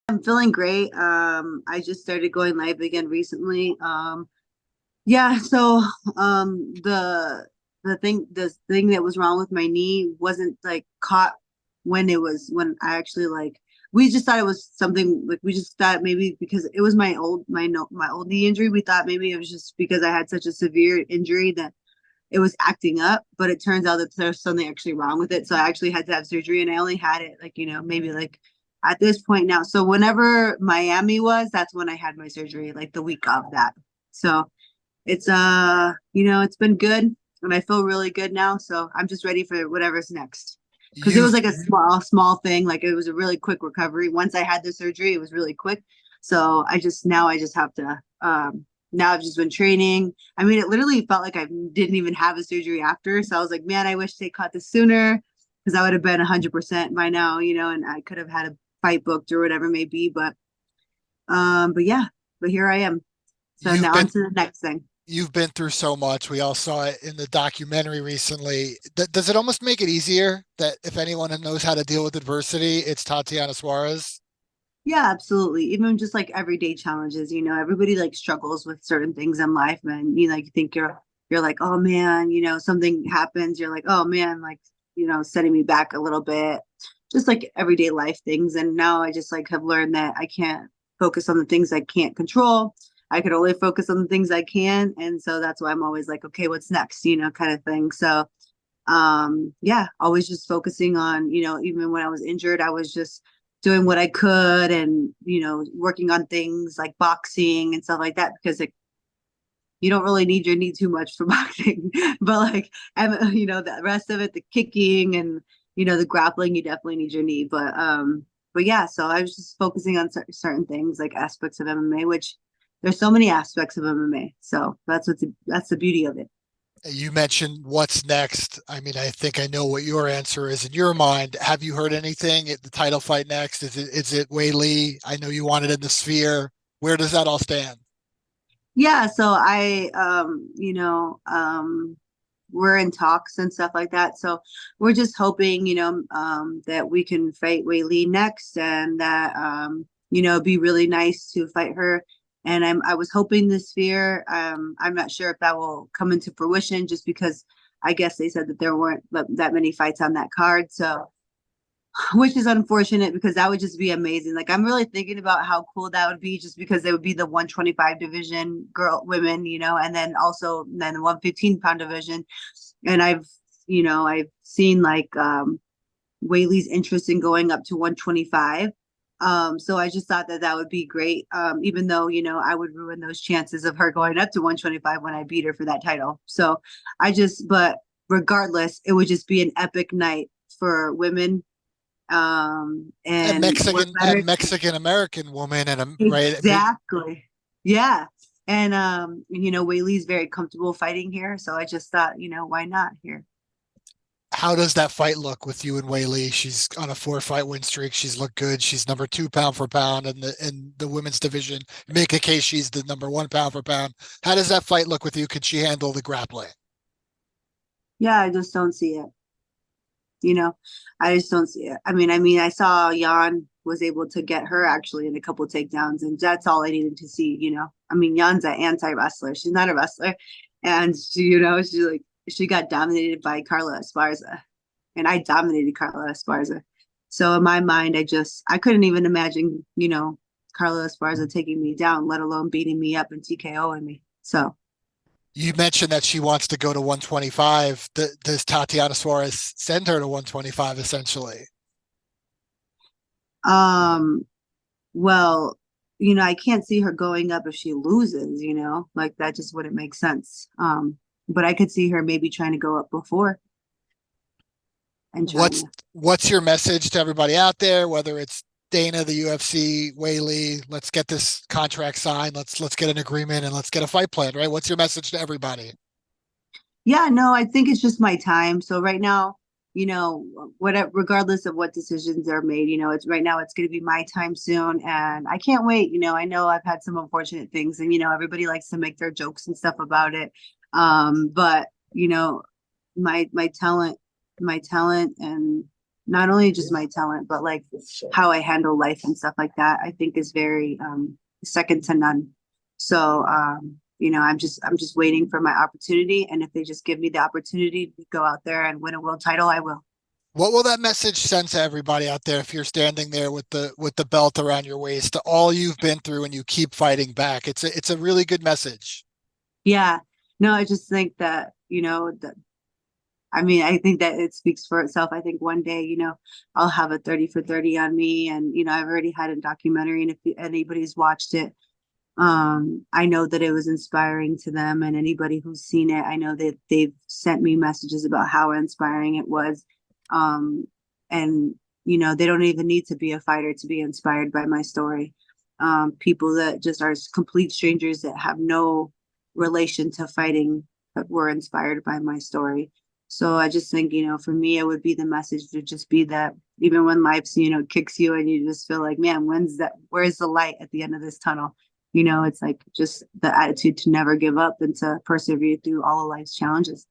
I'm feeling great. I just started going live again recently. Yeah, so the thing that was wrong with my knee wasn't like caught when I actually like we just thought it was something like we just thought maybe because it was my old my no my old knee injury. We thought maybe it was just because I had such a severe injury that it was acting up, but it turns out that there's something actually wrong with it. So I actually had to have surgery and I only had it like, maybe like at this point now. So whenever Miami was, that's when I had my surgery, like the week of that. So it's been good and I feel really good now. So I'm just ready for whatever's next. Because it was You've like a small thing. Like it was a really quick recovery. Once I had the surgery, it was really quick. So I just have to now I've just been training. I mean, it literally felt like I didn't even have a surgery after. So I was like, man, I wish they caught this sooner because I would have been 100% by now, and I could have had a fight booked or whatever it may be. But yeah, but here I am. So you've now on been to the next thing. you've been through so much. We all saw it in the documentary recently. Does it almost make it easier that if anyone knows how to deal with adversity, it's Tatiana Suarez? Yeah, absolutely. Even just like everyday challenges, everybody like struggles with certain things in life, and like you think you're like, oh man, something happens, you're like, oh man, like, setting me back a little bit, just like everyday life things. And now I just like have learned that I can't focus on the things I can't control. I could only focus on the things I can. And so that's why I'm always like, okay, what's next, kind of thing. So yeah, always just focusing on, even when I was injured, I was just doing what I could and, working on things like boxing and stuff like that because like you don't really need your knee too much for boxing. But like and the rest of it, the kicking and the grappling, you definitely need your knee. But yeah, so I was just focusing on certain things like aspects of MMA, which there's so many aspects of MMA. So that's the beauty of it. You mentioned what's next. I mean, I think I know what your answer is in your mind. Have you heard anything at the title fight next? Is it Weili? I know you wanted in the Sphere. Where does that all stand? Yeah, so we're in talks and stuff like that. So we're just hoping, that we can fight Wei Li next and that, it'd be really nice to fight her. And I was hoping this Sphere. I'm not sure if that will come into fruition just because I guess they said that there weren't that many fights on that card. So which is unfortunate because that would just be amazing. Like I'm really thinking about how cool that would be just because it would be the 125 division women, and then the 115-pound division. And I've seen like Whaley's interest in going up to 125. So I just thought that that would be great. Even though, I would ruin those chances of her going up to 125 when I beat her for that title. But regardless, it would just be an epic night for women, And and what Mexican better and Mexican American woman and right. I mean, exactly. Yeah. And Whaley's very comfortable fighting here. So I just thought, why not here? how does that fight look with you and Weili? She's on a 4-fight win streak. She's looked good. She's number 2 pound for pound in the women's division. Make a case she's the number 1 pound for pound. How does that fight look with you? Could she handle the grappling? Yeah, I just don't see it. You know, I just don't see it. I mean, I saw Jan was able to get her actually in a couple takedowns, and that's all I needed to see. I mean, Jan's an anti-wrestler. She's not a wrestler, and she got dominated by Carla Esparza, and I dominated Carla Esparza. So in my mind, I couldn't even imagine, Carla Esparza taking me down, let alone beating me up and TKOing me. So You mentioned that she wants to go to 125. Does Tatiana Suarez send her to 125 essentially? um well, I can't see her going up if she loses, like that just wouldn't make sense. But I could see her maybe trying to go up before and trying What's to. what's your message to everybody out there, whether it's Dana, the UFC, Whaley, let's get this contract signed, let's get an agreement and let's get a fight plan, right? What's your message to everybody? Yeah, no, I think it's just my time. So right now, whatever, regardless of what decisions are made, it's right now it's going to be my time soon, and I can't wait. I know I've had some unfortunate things, and everybody likes to make their jokes and stuff about it. But my talent, and not only just my talent, but like how I handle life and stuff like that, I think is very second to none. So you know, I'm just waiting for my opportunity. And if they just give me the opportunity to go out there and win a world title, I will. What will that message send to everybody out there if you're standing there with the belt around your waist to all you've been through and you keep fighting back? It's a really good message. Yeah. No, I just think that, you know, that I mean, I think that it speaks for itself. I think one day, you know, I'll have a 30 for 30 on me. And, you know, I've already had a documentary, and if anybody's watched it, I know that it was inspiring to them, and anybody who's seen it, I know that they've sent me messages about how inspiring it was. And you know, they don't even need to be a fighter to be inspired by my story. People that just are complete strangers that have no relation to fighting but were inspired by my story. So I just think, you know, for me, it would be the message to just be that even when life's, you know, kicks you and you just feel like, man, where's the light at the end of this tunnel? You know, it's like just the attitude to never give up and to persevere through all of life's challenges.